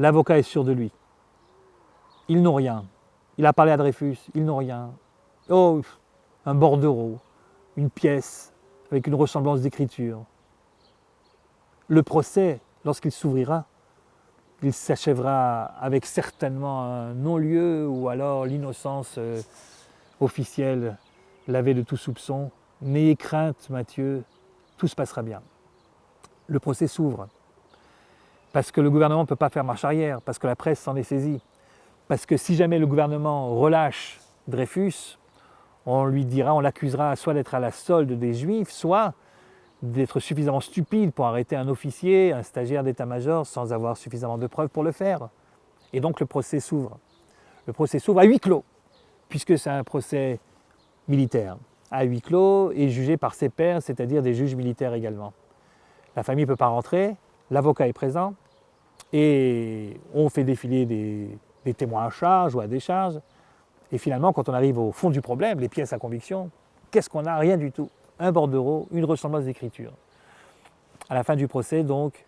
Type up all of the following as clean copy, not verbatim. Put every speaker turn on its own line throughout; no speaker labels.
L'avocat est sûr de lui. Ils n'ont rien. Il a parlé à Dreyfus, ils n'ont rien. Oh, un bordereau, une pièce avec une ressemblance d'écriture. Le procès, lorsqu'il s'ouvrira, il s'achèvera avec certainement un non-lieu ou alors l'innocence officielle lavée de tout soupçon. N'ayez crainte, Mathieu, tout se passera bien. Le procès s'ouvre parce que le gouvernement ne peut pas faire marche arrière, parce que la presse s'en est saisie, parce que si jamais le gouvernement relâche Dreyfus, on lui dira, on l'accusera soit d'être à la solde des Juifs, soit d'être suffisamment stupide pour arrêter un officier, un stagiaire d'état-major, sans avoir suffisamment de preuves pour le faire. Et donc le procès s'ouvre. Le procès s'ouvre à huis clos, puisque c'est un procès militaire, à huis clos et jugé par ses pairs, c'est-à-dire des juges militaires également. La famille ne peut pas rentrer, l'avocat est présent, et on fait défiler des témoins à charge ou à décharge. Et finalement, quand on arrive au fond du problème, les pièces à conviction, qu'est-ce qu'on a? Rien du tout. Un bordereau, une ressemblance d'écriture. À la fin du procès, donc,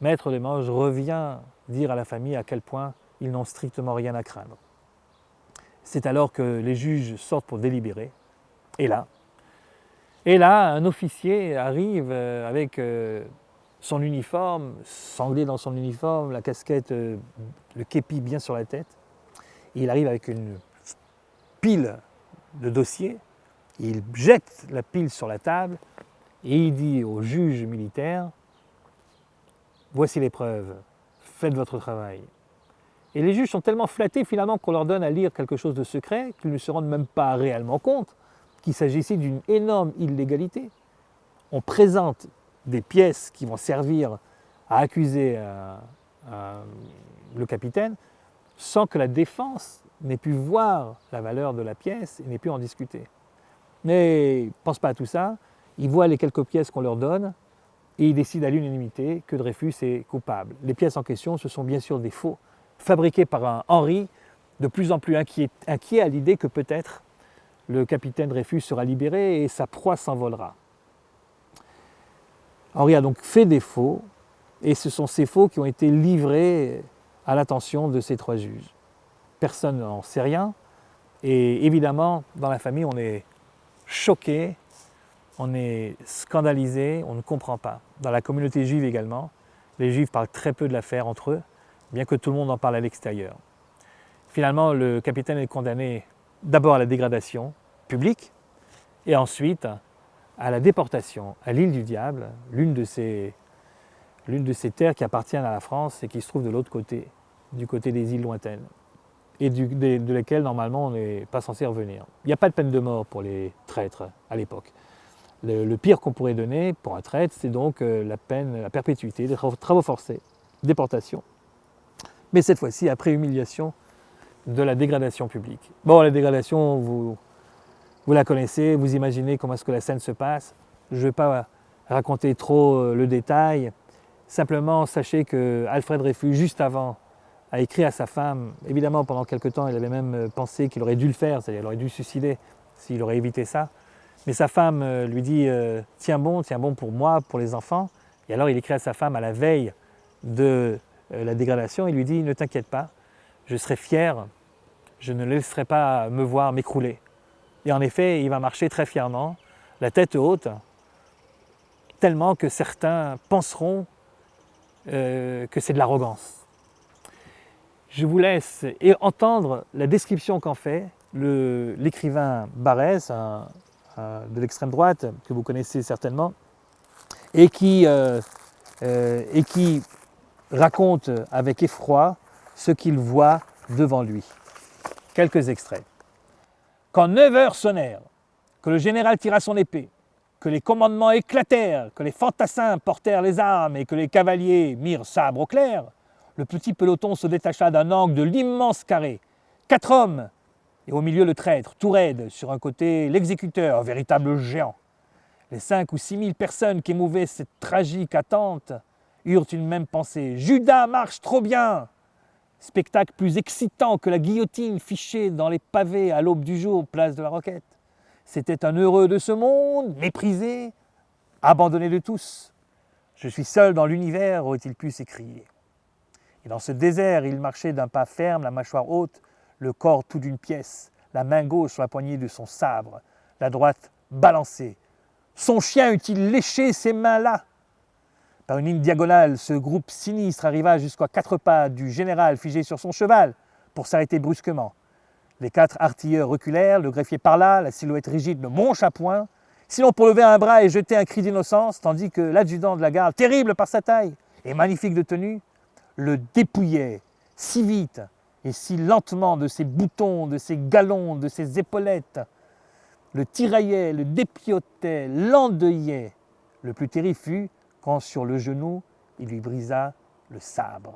Maître Limoges revient dire à la famille à quel point ils n'ont strictement rien à craindre. C'est alors que les juges sortent pour délibérer. Et là, un officier arrive avec son uniforme, sanglé dans son uniforme, la casquette, le képi bien sur la tête. Et il arrive avec une pile de dossiers, il jette la pile sur la table et il dit au juge militaire « Voici les preuves, faites votre travail ». Et les juges sont tellement flattés finalement qu'on leur donne à lire quelque chose de secret qu'ils ne se rendent même pas réellement compte qu'il s'agissait d'une énorme illégalité. On présente des pièces qui vont servir à accuser le capitaine sans que la défense n'ait pu voir la valeur de la pièce et n'ait pu en discuter. Mais ils ne pensent pas à tout ça, ils voient les quelques pièces qu'on leur donne et ils décident à l'unanimité que Dreyfus est coupable. Les pièces en question, ce sont bien sûr des faux, fabriqués par un Henri de plus en plus inquiet à l'idée que peut-être le capitaine Dreyfus sera libéré et sa proie s'envolera. Henri a donc fait des faux et ce sont ces faux qui ont été livrés à l'attention de ces trois juges. Personne n'en sait rien et évidemment dans la famille on est choqué, on est scandalisé, on ne comprend pas. Dans la communauté juive également, les juifs parlent très peu de l'affaire entre eux, bien que tout le monde en parle à l'extérieur. Finalement, le capitaine est condamné d'abord à la dégradation publique et ensuite à la déportation à l'île du Diable, l'une de ces terres qui appartiennent à la France et qui se trouve de l'autre côté, du côté des îles lointaines, et de lesquelles normalement on n'est pas censé revenir. Il n'y a pas de peine de mort pour les traîtres à l'époque. Le pire qu'on pourrait donner pour un traître, c'est donc la perpétuité, des travaux forcés, déportation. Mais cette fois-ci, après humiliation de la dégradation publique. Bon, la dégradation, vous la connaissez, vous imaginez comment est-ce que la scène se passe. Je ne vais pas raconter trop le détail. Simplement, sachez que Alfred Dreyfus, juste avant, a écrit à sa femme. Évidemment, pendant quelque temps, il avait même pensé qu'il aurait dû le faire, c'est-à-dire qu'il aurait dû se suicider s'il aurait évité ça. Mais sa femme lui dit « tiens bon pour moi, pour les enfants ». Et alors il écrit à sa femme à la veille de la dégradation, il lui dit « ne t'inquiète pas, je serai fier, je ne laisserai pas me voir m'écrouler ». Et en effet, il va marcher très fièrement, la tête haute, tellement que certains penseront que c'est de l'arrogance. Je vous laisse entendre la description qu'en fait l'écrivain Barrès, de l'extrême droite, que vous connaissez certainement, et qui raconte avec effroi ce qu'il voit devant lui. Quelques extraits. Quand 9 heures sonnèrent, que le général tira son épée, que les commandements éclatèrent, que les fantassins portèrent les armes et que les cavaliers mirent sabre au clair, le petit peloton se détacha d'un angle de l'immense carré. 4 hommes, et au milieu le traître, tout raide, sur un côté l'exécuteur, véritable géant. Les 5 ou 6 000 personnes qui émouvaient cette tragique attente eurent une même pensée. Judas marche trop bien! Spectacle plus excitant que la guillotine fichée dans les pavés à l'aube du jour, place de la Roquette. C'était un heureux de ce monde, méprisé, abandonné de tous. Je suis seul dans l'univers, aurait-il pu s'écrier. Et dans ce désert, il marchait d'un pas ferme, la mâchoire haute, le corps tout d'une pièce, la main gauche sur la poignée de son sabre, la droite balancée. Son chien eût-il léché ces mains-là? Par une ligne diagonale, ce groupe sinistre arriva jusqu'à 4 pas du général figé sur son cheval pour s'arrêter brusquement. Les 4 artilleurs reculèrent, le greffier parla, la silhouette rigide ne broncha point, sinon pour lever un bras et jeter un cri d'innocence, tandis que l'adjudant de la garde, terrible par sa taille et magnifique de tenue, le dépouillait si vite et si lentement de ses boutons, de ses galons, de ses épaulettes, le tiraillait, le dépiotait, l'endeuillait. Le plus terrible fut quand sur le genou, il lui brisa le sabre.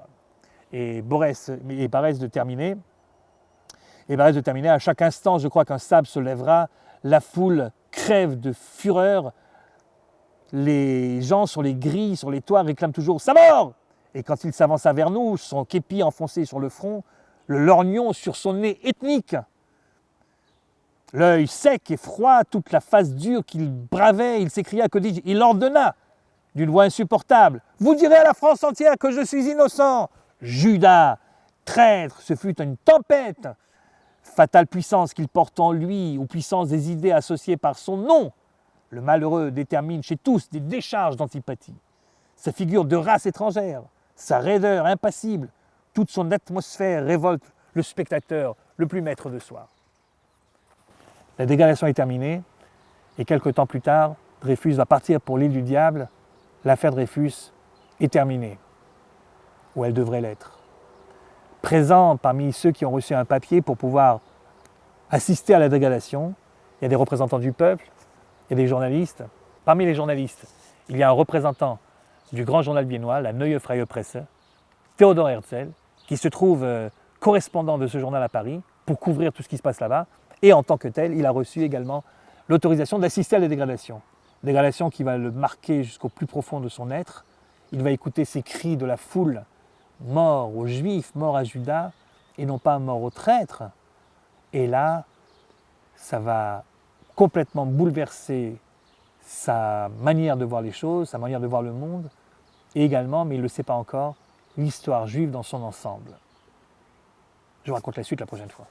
Et Borès de terminer, à chaque instant, je crois qu'un sabre se lèvera, la foule crève de fureur, les gens sur les grilles, sur les toits réclament toujours « sa mort !» Et quand il s'avança vers nous, son képi enfoncé sur le front, le lorgnon sur son nez ethnique, l'œil sec et froid, toute la face dure qu'il bravait, il s'écria, que dis-je, il ordonna d'une voix insupportable, « Vous direz à la France entière que je suis innocent !» Judas, traître, ce fut une tempête, fatale puissance qu'il porte en lui, ou puissance des idées associées par son nom. Le malheureux détermine chez tous des décharges d'antipathie. Sa figure de race étrangère, sa raideur impassible, toute son atmosphère révolte le spectateur le plus maître de soi. La dégradation est terminée, et quelque temps plus tard, Dreyfus va partir pour l'île du Diable. L'affaire Dreyfus est terminée, ou elle devrait l'être. Présent parmi ceux qui ont reçu un papier pour pouvoir assister à la dégradation, il y a des représentants du peuple, il y a des journalistes. Parmi les journalistes, il y a un représentant du grand journal viennois, la Neue Freie Presse, Theodor Herzl, qui se trouve correspondant de ce journal à Paris pour couvrir tout ce qui se passe là-bas. Et en tant que tel, il a reçu également l'autorisation d'assister à la dégradation. Dégradation qui va le marquer jusqu'au plus profond de son être. Il va écouter ces cris de la foule, mort aux Juifs, mort à Judas, et non pas mort aux traîtres. Et là, ça va complètement bouleverser sa manière de voir les choses, sa manière de voir le monde, et également, mais il ne le sait pas encore, l'histoire juive dans son ensemble. Je vous raconte la suite la prochaine fois.